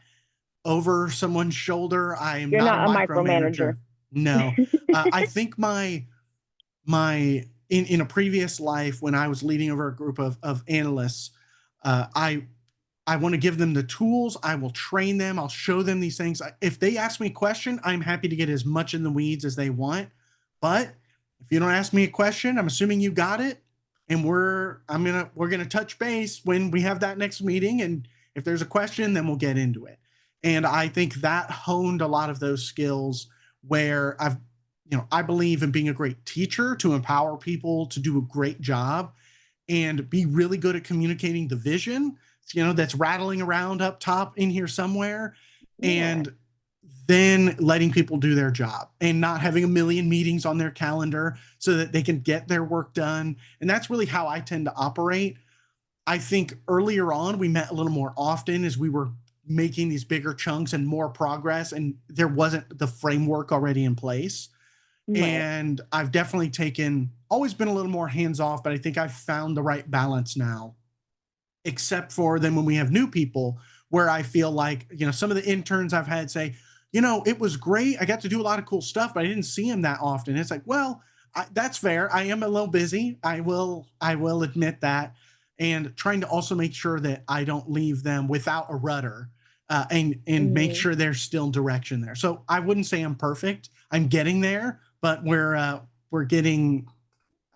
over someone's shoulder. I am You're not a not a micromanager. micromanager. No, I think in a previous life, when I was leading over a group of analysts, uh, I I want to give them the tools. I will train them. I'll show them these things. If they ask me a question, I'm happy to get as much in the weeds as they want. But if you don't ask me a question, I'm assuming you got it. And we're gonna touch base when we have that next meeting. And if there's a question, then we'll get into it. And I think that honed a lot of those skills, where I believe in being a great teacher to empower people to do a great job and be really good at communicating the vision, that's rattling around up top in here somewhere, Yeah. and then letting people do their job and not having a million meetings on their calendar so that they can get their work done. And that's really how I tend to operate. I think earlier on we met a little more often as we were making these bigger chunks and more progress, and there wasn't the framework already in place. Right. And I've definitely always been a little more hands off, but I think I've found the right balance now, except for then when we have new people, where I feel like, some of the interns I've had say, it was great. I got to do a lot of cool stuff, but I didn't see him that often. It's like, well, that's fair. I am a little busy. I will admit that. And trying to also make sure that I don't leave them without a rudder, and make Hmm. sure there's still direction there. So I wouldn't say I'm perfect. I'm getting there, but we're getting.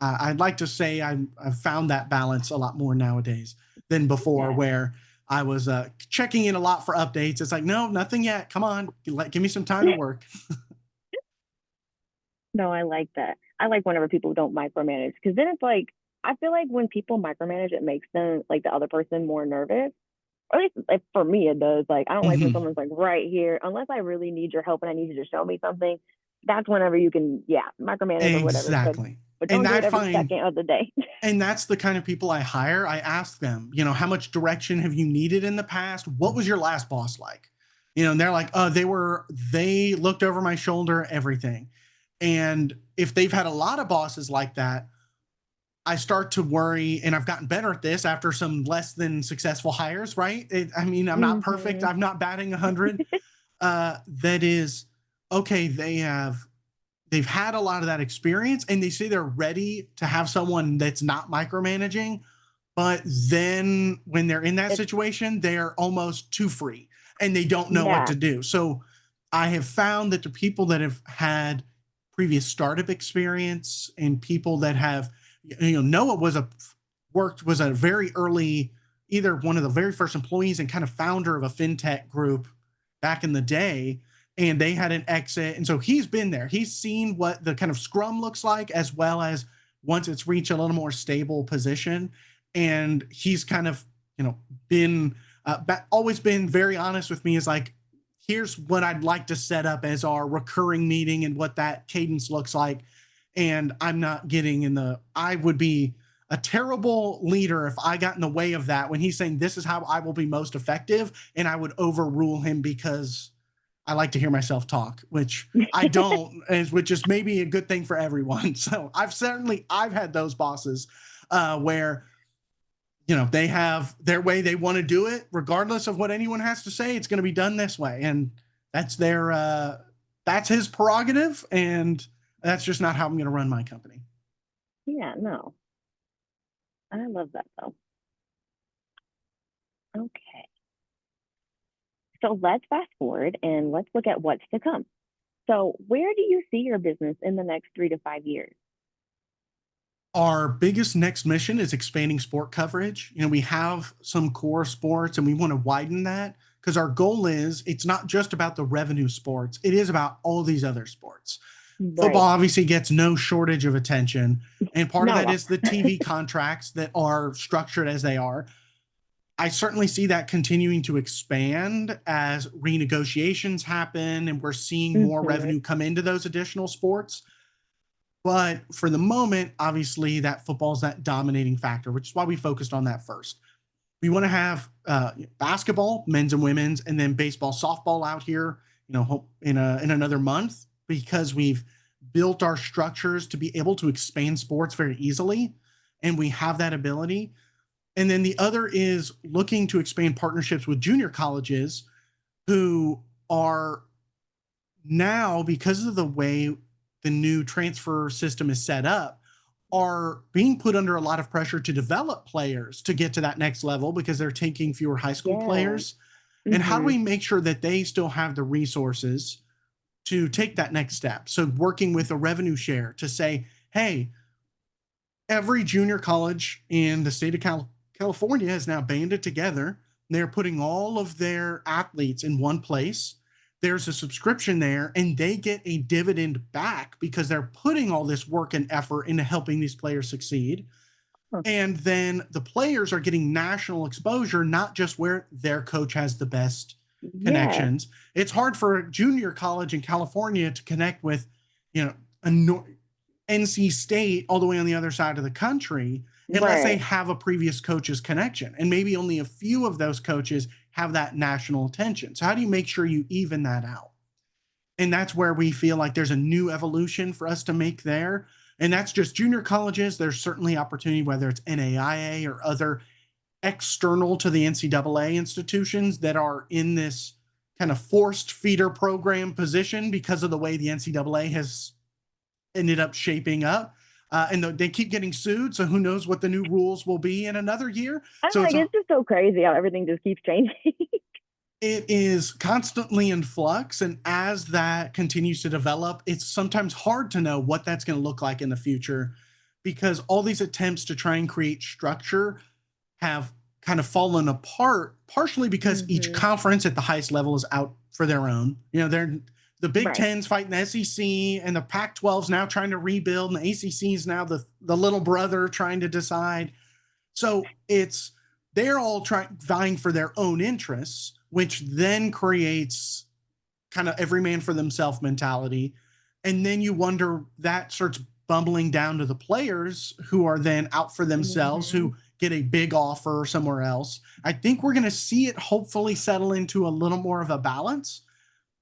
I'd like to say I've found that balance a lot more nowadays than before, Yeah. where I was checking in a lot for updates. It's like, no, nothing yet. Come on, give me some time to work. No, I like that. I like whenever people don't micromanage because then it's like I feel like when people micromanage, it makes them like the other person more nervous. Or at least like, for me, it does. Like I don't like when Mhm. someone's like right here, unless I really need your help and I need you to show me something. That's whenever you can, yeah, micromanage or whatever. Exactly. But And don't do I it every find second of the day. and that's the kind of people I hire. I ask them, how much direction have you needed in the past? What was your last boss like? And they're like, oh, they looked over my shoulder, everything. And if they've had a lot of bosses like that, I start to worry, and I've gotten better at this after some less than successful hires, right? I mean, I'm not perfect. Hmm. I'm not batting 100. That is okay. They've had a lot of that experience and they say they're ready to have someone that's not micromanaging, but then when they're in that It's situation they're almost too free and they don't know what yeah, to do. So I have found that the people that have had previous startup experience and people that have, Noah was a very early, either one of the very first employees and kind of founder of a fintech group back in the day, and they had an exit. And so he's been there. He's seen what the kind of scrum looks like, as well as once it's reached a little more stable position. And he's kind of, been always been very honest with me. Is like, here's what I'd like to set up as our recurring meeting and what that cadence looks like. And I'm not getting in the, I would be a terrible leader if I got in the way of that when he's saying this is how I will be most effective, and I would overrule him because I like to hear myself talk, which I don't, which is maybe a good thing for everyone. So I've had those bosses where they have their way they want to do it, regardless of what anyone has to say. It's going to be done this way, and that's that's his prerogative, and that's just not how I'm going to run my company. yeah, no, I love that though. Okay, so let's fast forward and let's look at what's to come. So, where do you see your business in the next 3 to 5 years? Our biggest next mission is expanding sport coverage. We have some core sports and we want to widen that because our goal is it's not just about the revenue sports, it is about all these other sports. Football Right. obviously gets no shortage of attention. And part of Not at that all. is the TV contracts that are structured as they are. I certainly see that continuing to expand as renegotiations happen and we're seeing more Hmm. revenue come into those additional sports. But for the moment, obviously, that football is that dominating factor, which is why we focused on that first. We want to have basketball, men's and women's, and then baseball, softball out here, in another month, because we've built our structures to be able to expand sports very easily, and we have that ability. And then the other is looking to expand partnerships with junior colleges who are now, because of the way the new transfer system is set up, are being put under a lot of pressure to develop players to get to that next level because they're taking fewer high school Yeah. players. And how do Hmm. we make sure that they still have the resources to take that next step? So, working with a revenue share to say, hey, every junior college in the state of California is now banded together. They're putting all of their athletes in one place. There's a subscription there, and they get a dividend back because they're putting all this work and effort into helping these players succeed. Huh. And then the players are getting national exposure, not just where their coach has the best Yeah. connections. It's hard for a junior college in California to connect with, a NC State all the way on the other side of the country unless they Right. have a previous coach's connection. And maybe only a few of those coaches have that national attention. So, how do you make sure you even that out? And that's where we feel like there's a new evolution for us to make there. And that's just junior colleges. There's certainly opportunity, whether it's NAIA or other external to the NCAA institutions that are in this kind of forced feeder program position because of the way the NCAA has ended up shaping up. And they keep getting sued. So who knows what the new rules will be in another year. I'm So like, it's just so crazy how everything just keeps changing. it is constantly in flux. And as that continues to develop, it's sometimes hard to know what that's going to look like in the future because all these attempts to try and create structure have kind of fallen apart, partially because each Hmm. conference at the highest level is out for their own. the Big Right. Ten's fighting the SEC, and the Pac-12's now trying to rebuild, and the ACC is now the little brother trying to decide. So they're all vying for their own interests, which then creates kind of every man for themselves mentality. And then you wonder that starts bumbling down to the players who are then out for themselves, Hmm. who get a big offer somewhere else. I think we're going to see it hopefully settle into a little more of a balance.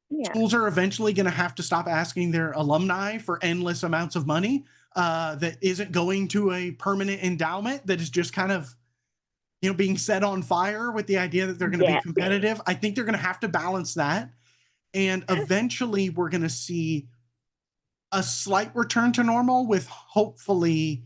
Yeah. Schools are eventually going to have to stop asking their alumni for endless amounts of money that isn't going to a permanent endowment, that is just kind of being set on fire with the idea that they're going to be Yeah. competitive. I think they're going to have to balance that, and eventually we're going to see a slight return to normal, with hopefully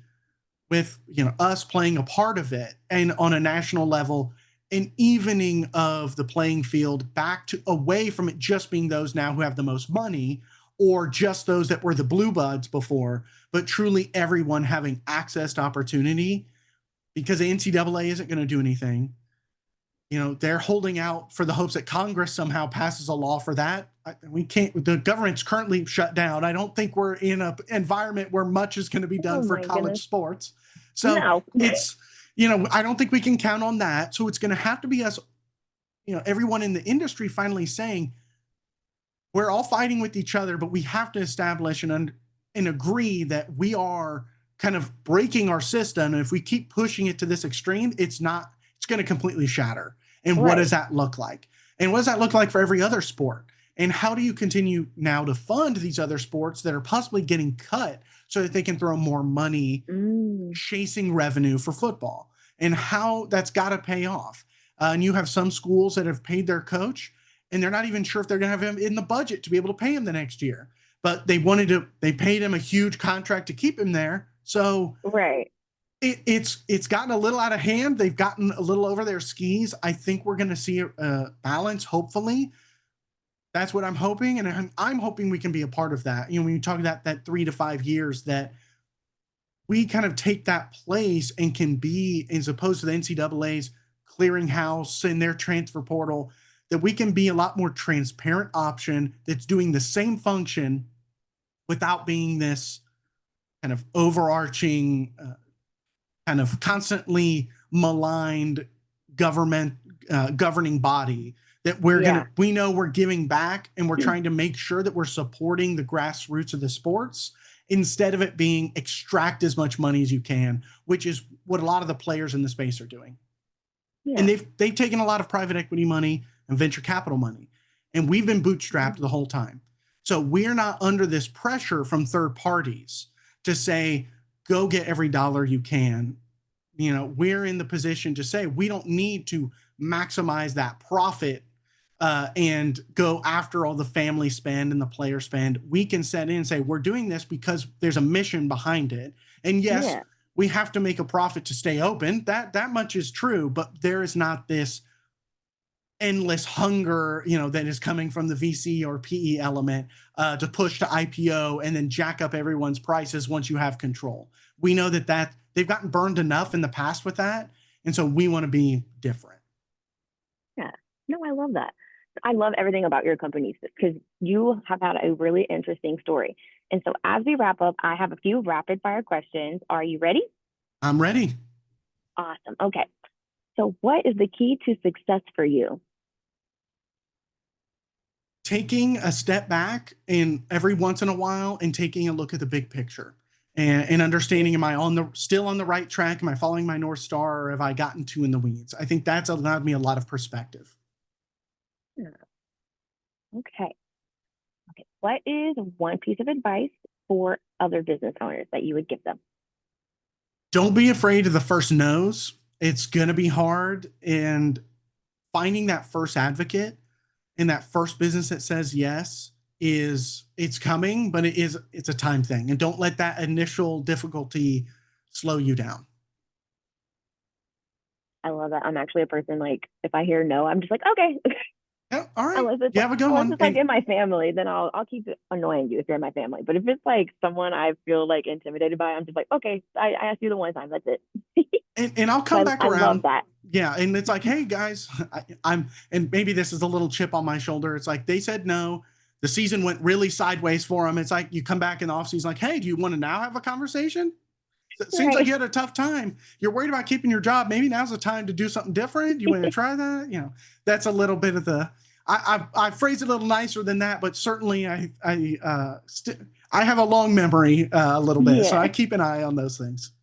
with us playing a part of it, and on a national level, an evening of the playing field back to away from it just being those now who have the most money, or just those that were the blue buds before, but truly everyone having access to opportunity, because the NCAA isn't going to do anything. They're holding out for the hopes that Congress somehow passes a law for that. We can't. The government's currently shut down. I don't think we're in an environment where much is going to be Oh done for my goodness. college sports. So No. it's, I don't think we can count on that. So it's going to have to be us, everyone in the industry finally saying, we're all fighting with each other, but we have to establish and agree that we are kind of breaking our system. And if we keep pushing it to this extreme, it's going to completely shatter. And what does Right. that look like? And what does that look like for every other sport? And how do you continue now to fund these other sports that are possibly getting cut so that they can throw more money Mm. chasing revenue for football? And how that's got to pay off. And you have some schools that have paid their coach, and they're not even sure if they're going to have him in the budget to be able to pay him the next year. But they paid him a huge contract to keep him there. So Right. it's gotten a little out of hand. They've gotten a little over their skis. I think we're going to see a balance, hopefully. That's what I'm hoping, and I'm hoping we can be a part of that. When you talk about that 3 to 5 years, that we kind of take that place and can be, as opposed to the NCAA's clearinghouse and their transfer portal, that we can be a lot more transparent option that's doing the same function without being this kind of overarching, kind of constantly maligned government governing body, that Yeah. we know we're giving back, and we're trying to make sure that we're supporting the grassroots of the sports, instead of it being extract as much money as you can, which is what a lot of the players in the space are doing. And Yeah. they've taken a lot of private equity money and venture capital money, and we've been bootstrapped the whole time. So we're not under this pressure from third parties to say, go get every dollar you can. We're in the position to say we don't need to maximize that profit, and go after all the family spend and the player spend. We can set in and say, we're doing this because there's a mission behind it. And yes, Yeah. we have to make a profit to stay open. That much is true, but there is not this endless hunger, that is coming from the VC or PE element, to push to IPO and then jack up everyone's prices once you have control. We know that they've gotten burned enough in the past with that, and so we want to be different. Yeah. No, I love that. I love everything about your company because you have had a really interesting story. And so, as we wrap up, I have a few rapid fire questions. Are you ready? I'm ready. Awesome. Okay. So, what is the key to success for you? Taking a step back and every once in a while, and taking a look at the big picture, and understanding, am I still on the right track? Am I following my North Star, or have I gotten too in the weeds? I think that's allowed me a lot of perspective. Yeah. Okay. Okay. What is one piece of advice for other business owners that you would give them? Don't be afraid of the first no's. It's going to be hard, and finding that first advocate in that first business that says yes, it's coming, but it's a time thing. And don't let that initial difficulty slow you down. I love that. I'm actually a person like if I hear no, I'm just like, okay. Yeah, all right. unless it's You have a good unless one. it's like in my family, then I'll keep annoying you if you're in my family. But if it's like someone I feel like intimidated by, I'm just like, okay, I asked you the one time, that's it. And I'll come back I love around. that. Yeah, and it's like, hey guys, I'm and maybe this is a little chip on my shoulder. It's like, they said no. the season went really sideways for them. It's like you come back in the offseason, like, hey, do you want to now have a conversation? So it seems like Right. you had a tough time. You're worried about keeping your job. Maybe now's the time to do something different. You want to try that? That's a little bit of the. I phrase it a little nicer than that, but certainly I have a long memory a little bit, so Yeah. I keep an eye on those things.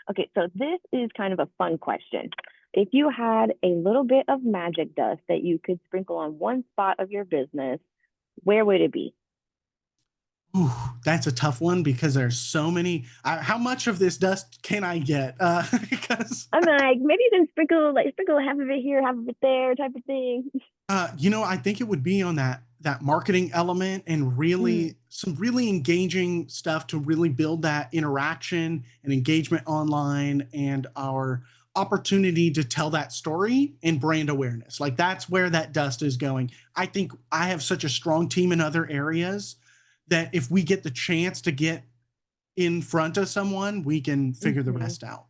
Okay, so this is kind of a fun question. If you had a little bit of magic dust that you could sprinkle on one spot of your business, where would it be? Ooh, that's a tough one because there's so many. How much of this dust can I get? Because I'm like, maybe you can sprinkle half of it here, half of it there, type of thing. I think it would be on that marketing element and Mm, really some really engaging stuff to really build that interaction and engagement online and our opportunity to tell that story and brand awareness. Like that's where that dust is going. I think I have such a strong team in other areas that if we get the chance to get in front of someone, we can figure the hmm rest out.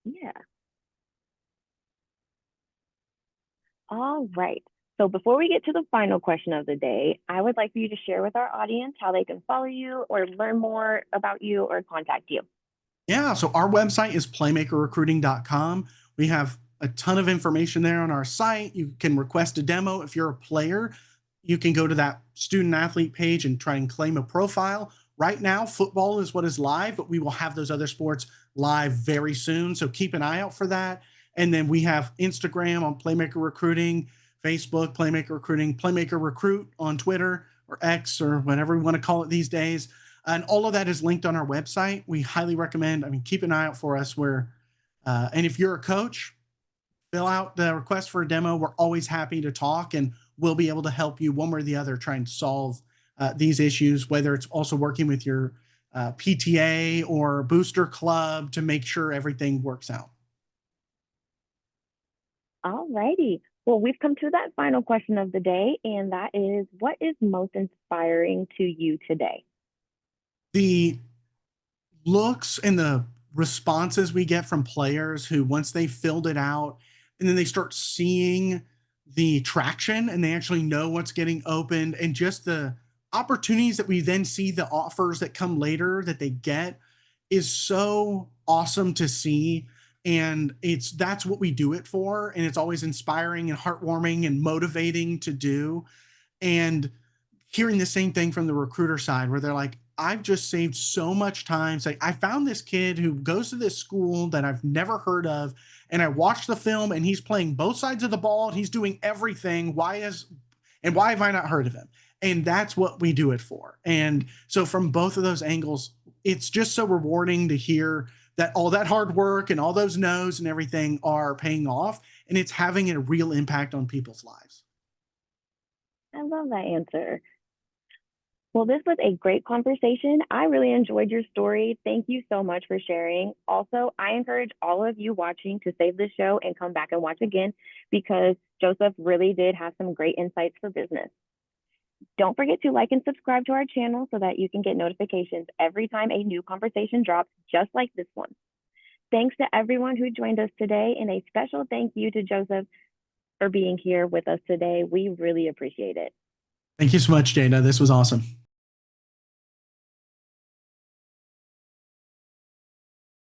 Yeah. All right. So before we get to the final question of the day, I would like for you to share with our audience how they can follow you or learn more about you or contact you. Yeah, so our website is playmakerrecruiting.com. We have a ton of information there on our site. You can request a demo. If you're a player, you can go to that student athlete page and try and claim a profile. Right now, football is what is live, but we will have those other sports live very soon. So keep an eye out for that. And then we have Instagram on Playmaker Recruiting, Facebook, Playmaker Recruiting, Playmaker Recruit on Twitter or X or whatever we want to call it these days. And all of that is linked on our website. We highly recommend, keep an eye out for us and if you're a coach, fill out the request for a demo. We're always happy to talk and we'll be able to help you one way or the other try and solve these issues, whether it's also working with your PTA or booster club to make sure everything works out. All righty. Well, we've come to that final question of the day, and that is what is most inspiring to you today? The looks and the responses we get from players who once they filled it out and then they start seeing the traction and they actually know what's getting opened and just the opportunities that we then see the offers that come later that they get is so awesome to see, and that's what we do it for, and it's always inspiring and heartwarming and motivating to do. And hearing the same thing from the recruiter side where they're like, I've just saved so much time. It's like, I found this kid who goes to this school that I've never heard of, and I watched the film and he's playing both sides of the ball and he's doing everything. Why have I not heard of him? And that's what we do it for. And so from both of those angles, it's just so rewarding to hear that all that hard work and all those no's and everything are paying off and it's having a real impact on people's lives. I love that answer. Well, this was a great conversation. I really enjoyed your story. Thank you so much for sharing. Also, I encourage all of you watching to save the show and come back and watch again because Joseph really did have some great insights for business. Don't forget to like and subscribe to our channel so that you can get notifications every time a new conversation drops, just like this one. Thanks to everyone who joined us today, and a special thank you to Joseph for being here with us today. We really appreciate it. Thank you so much, Jada. This was awesome.